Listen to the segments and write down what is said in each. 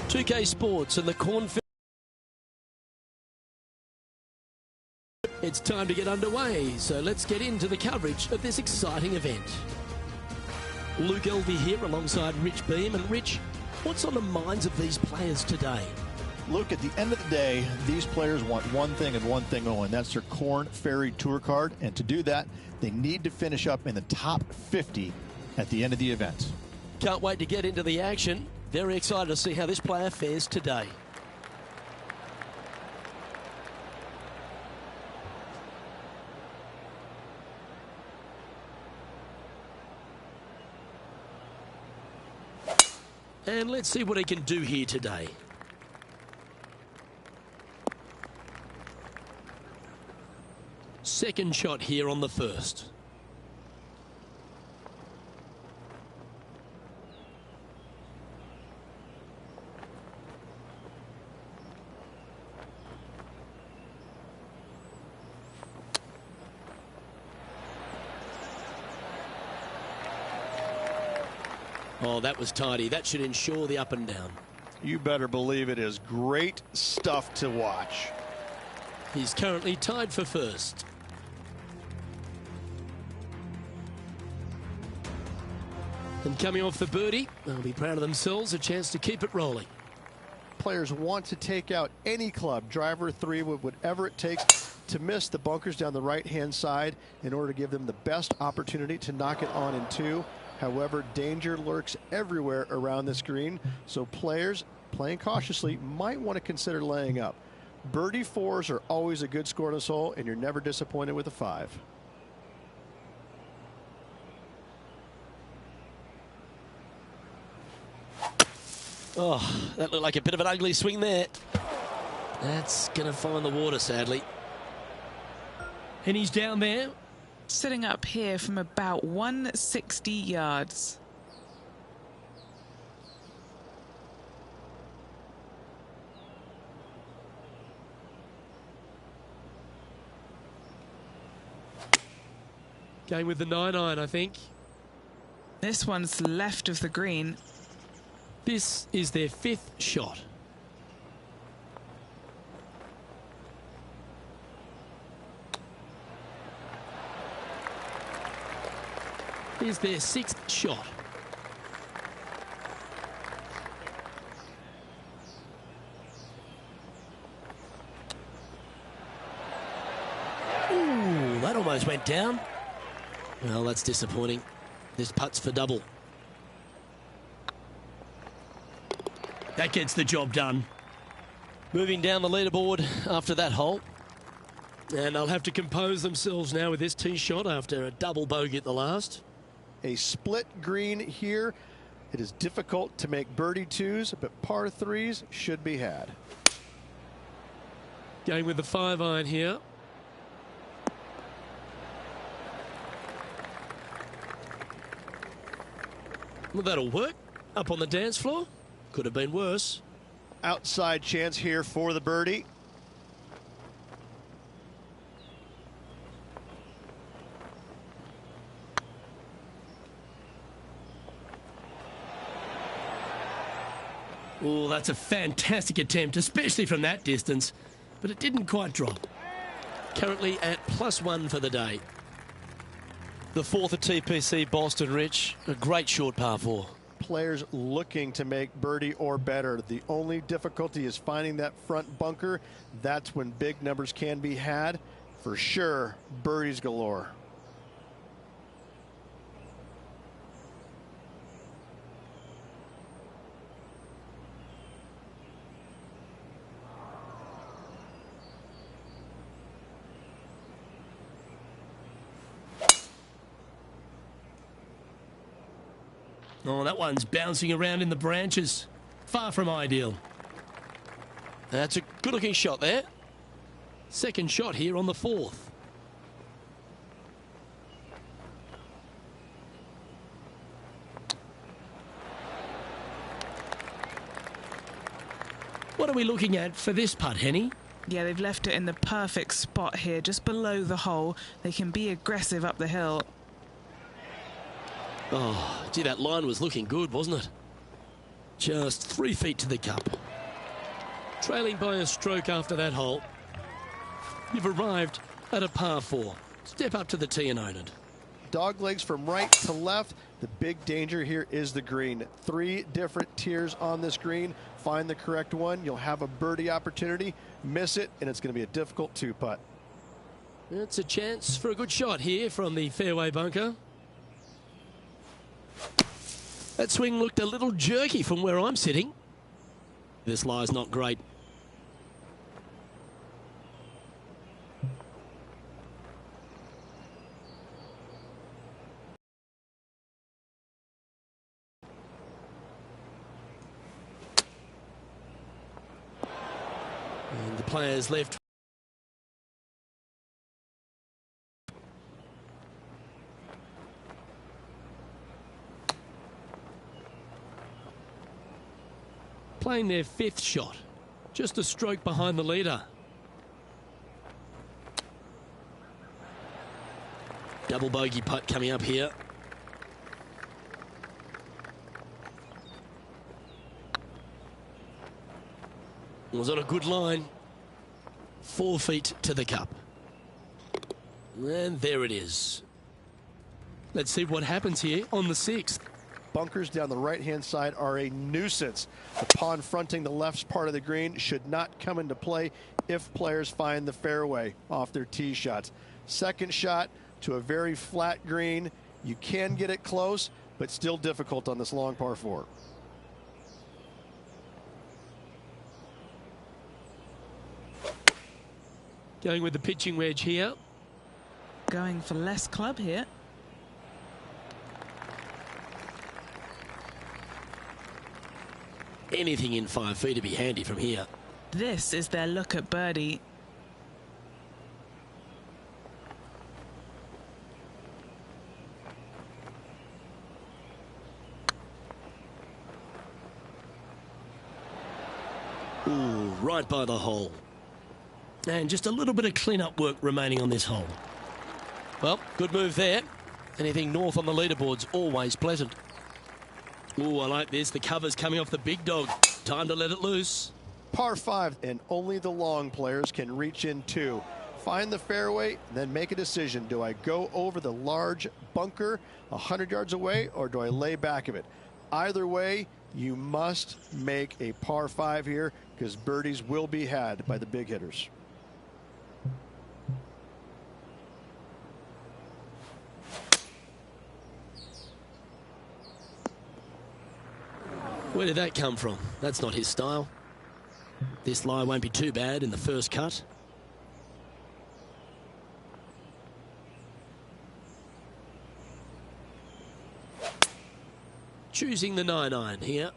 2K Sports and the Cornfield. It's time to get underway, so let's get into the coverage of this exciting event. Luke Elvey here alongside Rich Beam. And Rich, what's on the minds of these players today? Look, at the end of the day, these players want one thing and one thing only, and that's their Corn Ferry Tour card. And to do that, they need to finish up in the top 50 at the end of the event. Can't wait to get into the action. Very excited to see how this player fares today. And let's see what he can do here today. Second shot here on the first. Oh, that was tidy. That should ensure the up and down. You better believe it is great stuff to watch. He's currently tied for first. And coming off the birdie, they'll be proud of themselves, a chance to keep it rolling. Players want to take out any club, driver, three, whatever it takes to miss the bunkers down the right-hand side in order to give them the best opportunity to knock it on in two. However, danger lurks everywhere around this green, so players playing cautiously might want to consider laying up. Birdie fours are always a good score on this hole, and you're never disappointed with a five. Oh, that looked like a bit of an ugly swing there. That's going to find the water, sadly. And he's down there. Sitting up here from about 160 yards. Going with the 9-iron, I think. This one's left of the green. This is their fifth shot. Here's their sixth shot. Ooh, that almost went down. Well, that's disappointing. This putt's for double. That gets the job done. Moving down the leaderboard after that hole. And they'll have to compose themselves now with this tee shot after a double bogey at the last. A split green here. It is difficult to make birdie twos, but par threes should be had. Going with the 5-iron here. Well, that'll work. Up on the dance floor. Could have been worse. Outside chance here for the birdie. Oh, that's a fantastic attempt, especially from that distance, but it didn't quite drop. Currently at +1 for the day. The fourth at TPC Boston, Rich. A great short par four. Players looking to make birdie or better. The only difficulty is finding that front bunker. That's when big numbers can be had. For sure, birdies galore. Oh, that one's bouncing around in the branches. Far from ideal. That's a good-looking shot there. Second shot here on the fourth. What are we looking at for this putt, Henny? Yeah, they've left it in the perfect spot here, just below the hole. They can be aggressive up the hill. Oh, gee, that line was looking good, wasn't it? Just 3 feet to the cup. Trailing by a stroke after that hole. You've arrived at a par 4. Step up to the tee and own it. Dog legs from right to left. The big danger here is the green. 3 different tiers on this green. Find the correct one. You'll have a birdie opportunity. Miss it, and it's going to be a difficult 2-putt. It's a chance for a good shot here from the fairway bunker. That swing looked a little jerky from where I'm sitting. This lie's not great. And the players left. Playing their 5th shot. Just a stroke behind the leader. Double bogey putt coming up here. Was on a good line. 4 feet to the cup. And there it is. Let's see what happens here on the 6th. Bunkers down the right-hand side are a nuisance. The pond fronting the left part of the green should not come into play if players find the fairway off their tee shots. Second shot to a very flat green. You can get it close, but still difficult on this long par 4. Going with the pitching wedge here. Going for less club here. Anything in 5 feet to be handy from here. This is their look at birdie. Ooh, right by the hole. And just a little bit of clean-up work remaining on this hole. Well, good move there. Anything north on the leaderboard's always pleasant. Ooh, I like this. The cover's coming off the big dog. Time to let it loose. Par 5, and only the long players can reach in 2. Find the fairway, then make a decision. Do I go over the large bunker 100 yards away, or do I lay back of it? Either way, you must make a par 5 here, because birdies will be had by the big hitters. Where did that come from? That's not his style. This lie won't be too bad in the first cut. Choosing the 9-iron here.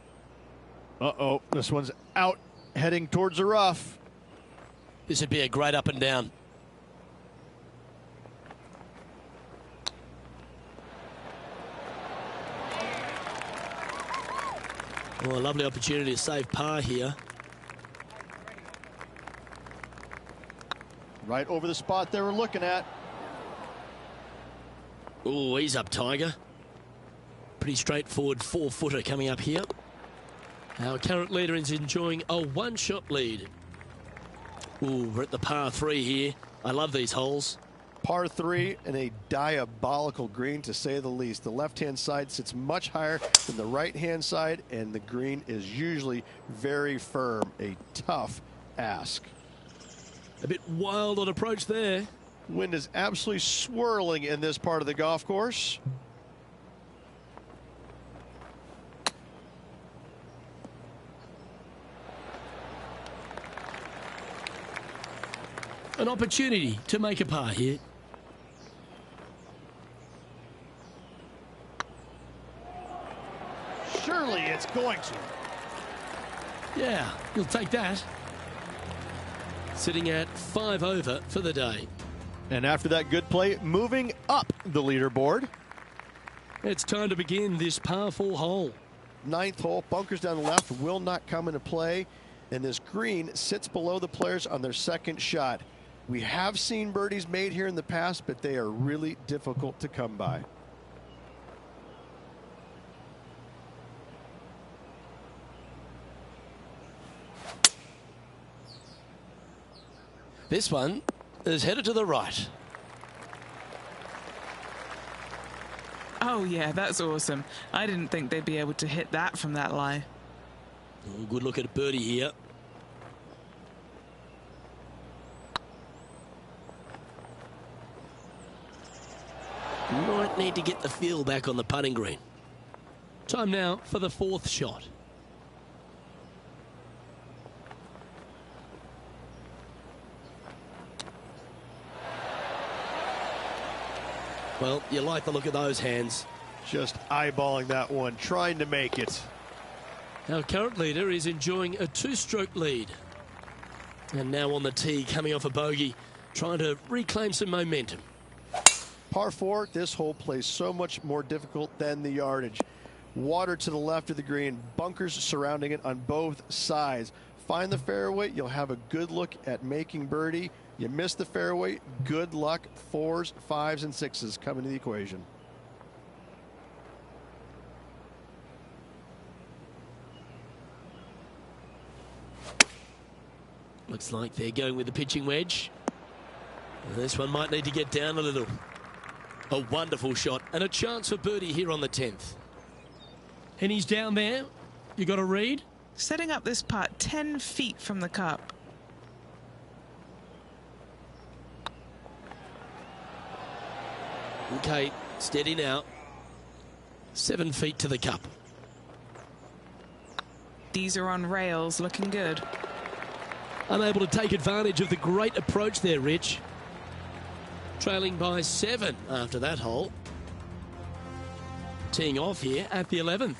Uh-oh, this one's out, heading towards the rough. This would be a great up and down. Oh, a lovely opportunity to save par here. Right over the spot they were looking at. Oh, he's up, Tiger. Pretty straightforward 4-footer coming up here. Our current leader is enjoying a 1-shot lead. Ooh, we're at the par 3 here. I love these holes. Par 3 and a diabolical green, to say the least. The left-hand side sits much higher than the right-hand side, and the green is usually very firm. A tough ask. A bit wild on approach there. Wind is absolutely swirling in this part of the golf course. An opportunity to make a par here. Surely it's going to. Yeah, you'll take that. Sitting at 5 over for the day. And after that good play, moving up the leaderboard. It's time to begin this par 4 hole. 9th hole, bunkers down the left will not come into play. And this green sits below the players on their second shot. We have seen birdies made here in the past, but they are really difficult to come by. This one is headed to the right. Oh, yeah, that's awesome. I didn't think they'd be able to hit that from that lie. Oh, good look at a birdie here. Might need to get the feel back on the putting green. Time now for the fourth shot. Well, you like the look of those hands. Just eyeballing that one, trying to make it. Our current leader is enjoying a two-stroke lead. And now on the tee, coming off a bogey, trying to reclaim some momentum. Par 4, this hole plays so much more difficult than the yardage. Water to the left of the green, bunkers surrounding it on both sides. Find the fairway, you'll have a good look at making birdie. You miss the fairway, good luck. 4s, 5s, and 6s come into the equation. Looks like they're going with the pitching wedge. This one might need to get down a little. A wonderful shot and a chance for birdie here on the 10th. And he's down there. You got a read? Setting up this putt 10 feet from the cup. Okay, steady now. 7 feet to the cup. These are on rails, looking good. Unable to take advantage of the great approach there, Rich. Trailing by 7 after that hole. Teeing off here at the 11th.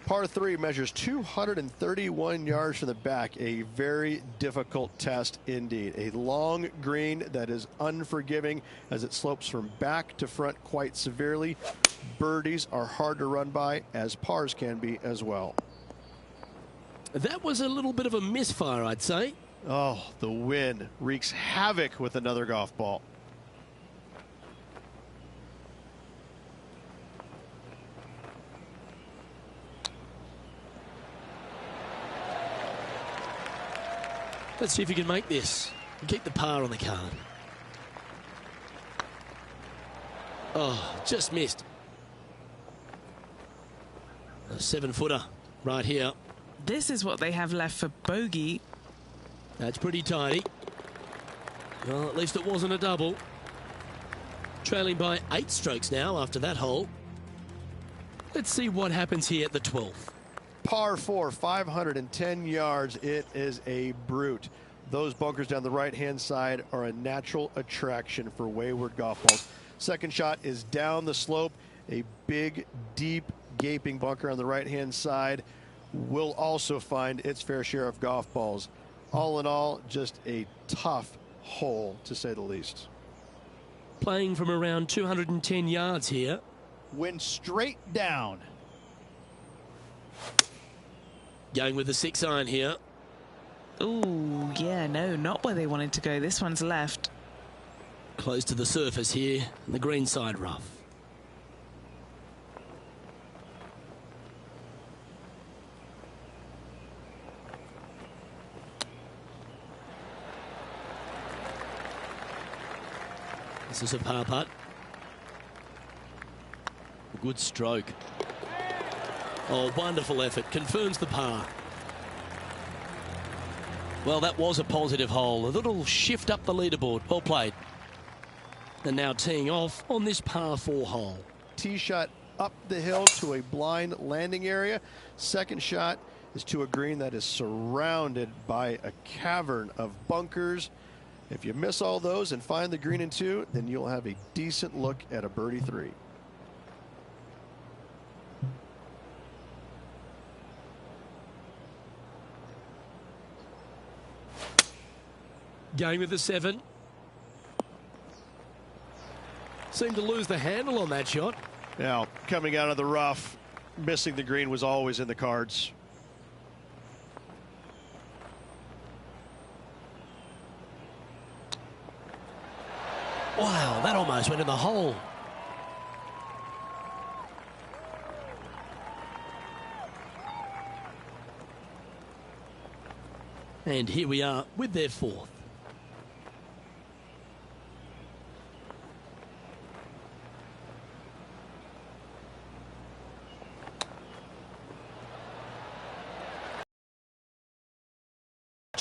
Par 3 measures 231 yards from the back. A very difficult test indeed. A long green that is unforgiving as it slopes from back to front quite severely. Birdies are hard to run by, as pars can be as well. That was a little bit of a misfire, I'd say. Oh, the wind wreaks havoc with another golf ball. Let's see if you can make this and keep the par on the card. Oh, just missed. A 7-footer right here. This is what they have left for bogey. That's pretty tidy. Well, at least it wasn't a double. Trailing by 8 strokes now after that hole. Let's see what happens here at the 12th. Par 4, 510 yards. It is a brute. Those bunkers down the right-hand side are a natural attraction for wayward golf balls. Second shot is down the slope. A big, deep, gaping bunker on the right-hand side will also find its fair share of golf balls. All in all, just a tough hole, to say the least. Playing from around 210 yards here. Went straight down. Going with the 6-iron here. Ooh, yeah, no, not where they wanted to go. This one's left. Close to the surface here, the green side rough. This is a par putt. A good stroke. Oh, wonderful effort. Confirms the par. Well, that was a positive hole. A little shift up the leaderboard. Well played. And now teeing off on this par 4 hole. Tee shot up the hill to a blind landing area. Second shot is to a green that is surrounded by a cavern of bunkers. If you miss all those and find the green in 2, then you'll have a decent look at a birdie 3. Going with the 7. Seemed to lose the handle on that shot. Now, coming out of the rough, missing the green was always in the cards. Wow, that almost went in the hole. And here we are with their 4th.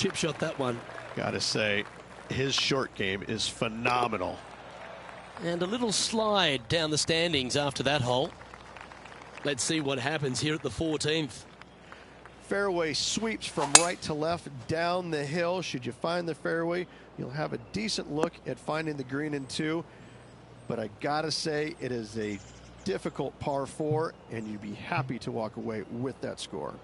chip shot, that one. Gotta say, his short game is phenomenal. And a little slide down the standings after that hole. Let's see what happens here at the 14th. Fairway sweeps from right to left down the hill. Should you find the fairway, you'll have a decent look at finding the green in 2. But I gotta say, it is a difficult par 4, and you'd be happy to walk away with that score.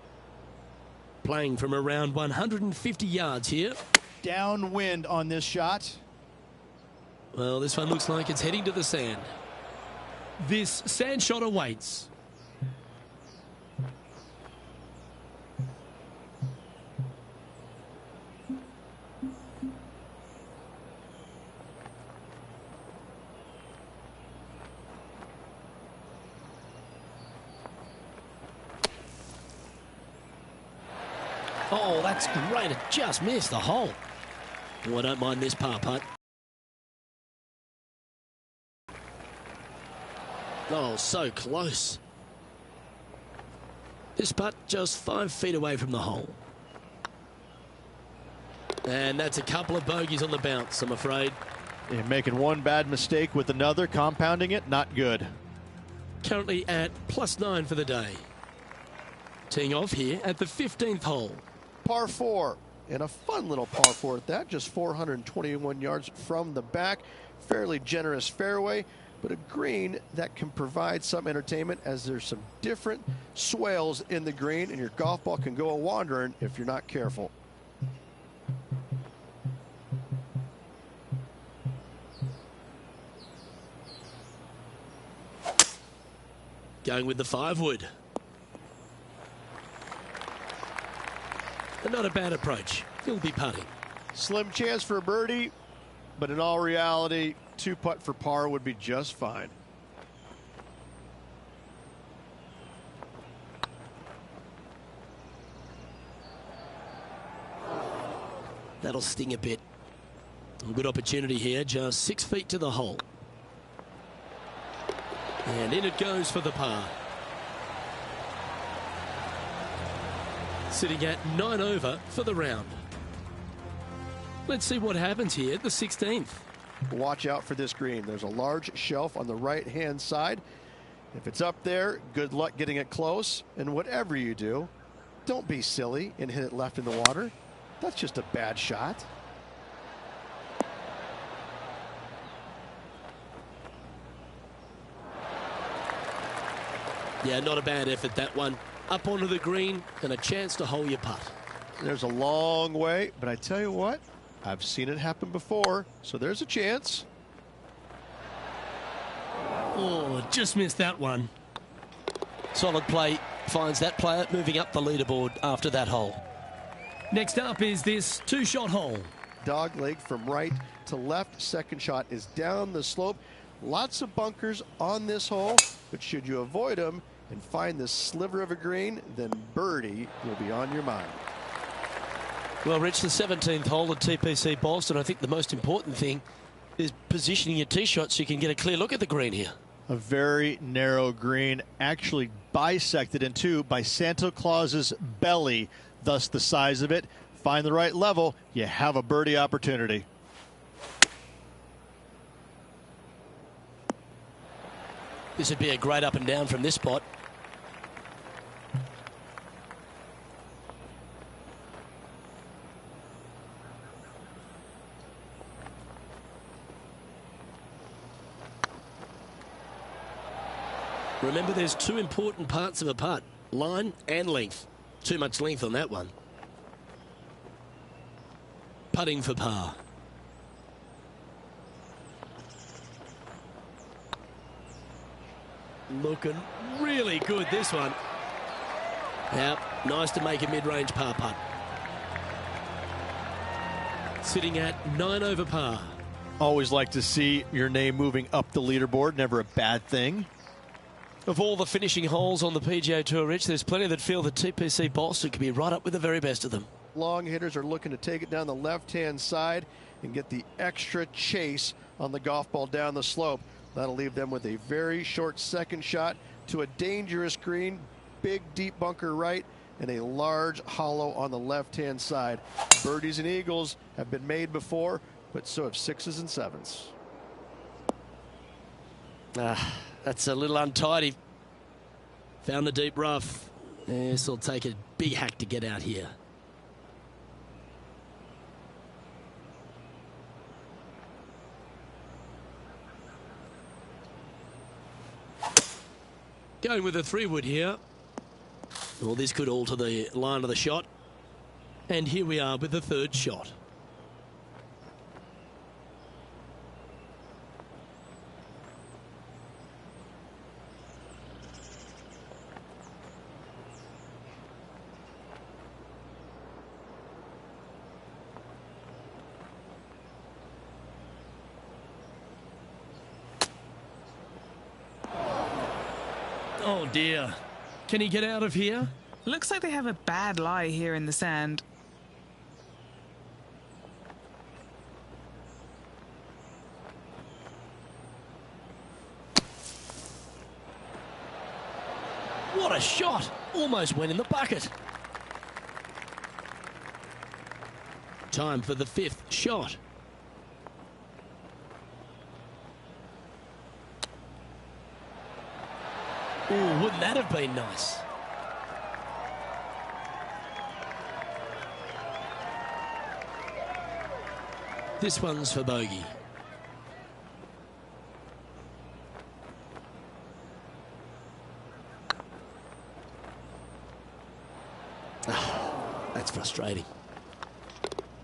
Playing from around 150 yards here. Downwind on this shot. Well, this one looks like it's heading to the sand. This sand shot awaits. Oh, that's great. It just missed the hole. Oh, I don't mind this par putt. Oh, so close. This putt just 5 feet away from the hole. And that's a couple of bogeys on the bounce, I'm afraid. You're making one bad mistake with another, compounding it, not good. Currently at +9 for the day. Teeing off here at the 15th hole. Par 4, and a fun little par 4 at that, just 421 yards from the back. Fairly generous fairway, but a green that can provide some entertainment as there's some different swales in the green, and your golf ball can go a-wandering if you're not careful. Going with the 5-wood. And not a bad approach. He'll be putting. Slim chance for a birdie, but in all reality, 2-putt for par would be just fine. That'll sting a bit. A good opportunity here, just 6 feet to the hole. And in it goes for the par. Sitting at 9 over for the round. Let's see what happens here at the 16th. Watch out for this green. There's a large shelf on the right-hand side. If it's up there, good luck getting it close. And whatever you do, don't be silly and hit it left in the water. That's just a bad shot. Yeah, not a bad effort, that one. Up onto the green and a chance to hole your putt. There's a long way, but I tell you what, I've seen it happen before, so there's a chance. Oh, just missed that one. Solid play finds that player moving up the leaderboard after that hole. Next up is this 2-shot hole. Dog leg from right to left. Second shot is down the slope. Lots of bunkers on this hole, but should you avoid them and find this sliver of a green, then birdie will be on your mind. Well, Rich, the 17th hole at TPC Boston, I think the most important thing is positioning your tee shot so you can get a clear look at the green here. A very narrow green, actually bisected in two by Santa Claus's belly, thus the size of it. Find the right level, you have a birdie opportunity. This would be a great up and down from this spot. Remember, there's 2 important parts of a putt, line and length. Too much length on that one. Putting for par. Looking really good, this one. Yep, nice to make a mid-range par putt. Sitting at 9 over par. Always like to see your name moving up the leaderboard, never a bad thing. Of all the finishing holes on the PGA Tour, Rich, there's plenty that feel that TPC Boston could be right up with the very best of them. Long hitters are looking to take it down the left-hand side and get the extra chase on the golf ball down the slope. That'll leave them with a very short second shot to a dangerous green. Big, deep bunker right and a large hollow on the left-hand side. Birdies and eagles have been made before, but so have 6s and 7s. That's a little untidy. Found the deep rough. This will take a big hack to get out here. Going with a 3-wood here. Well, this could alter the line of the shot. And here we are with the 3rd shot. Oh dear. Can he get out of here? Looks like they have a bad lie here in the sand. What a shot! Almost went in the bucket. Time for the 5th shot. Ooh, wouldn't that have been nice? This one's for bogey. That's frustrating.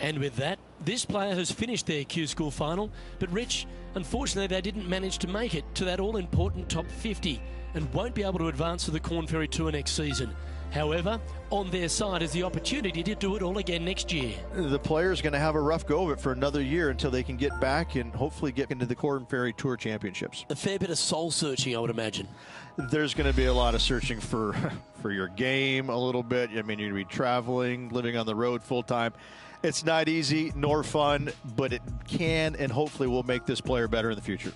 And with that, this player has finished their Q School final, but Rich, unfortunately they didn't manage to make it to that all-important top 50 and won't be able to advance to the Corn Ferry Tour next season. However, on their side is the opportunity to do it all again next year. The player's going to have a rough go of it for another year until they can get back and hopefully get into the Corn Ferry Tour Championships. A fair bit of soul searching, I would imagine. There's going to be a lot of searching for your game a little bit. I mean, you're going to be traveling, living on the road full time. It's not easy nor fun, but it can and hopefully will make this player better in the future.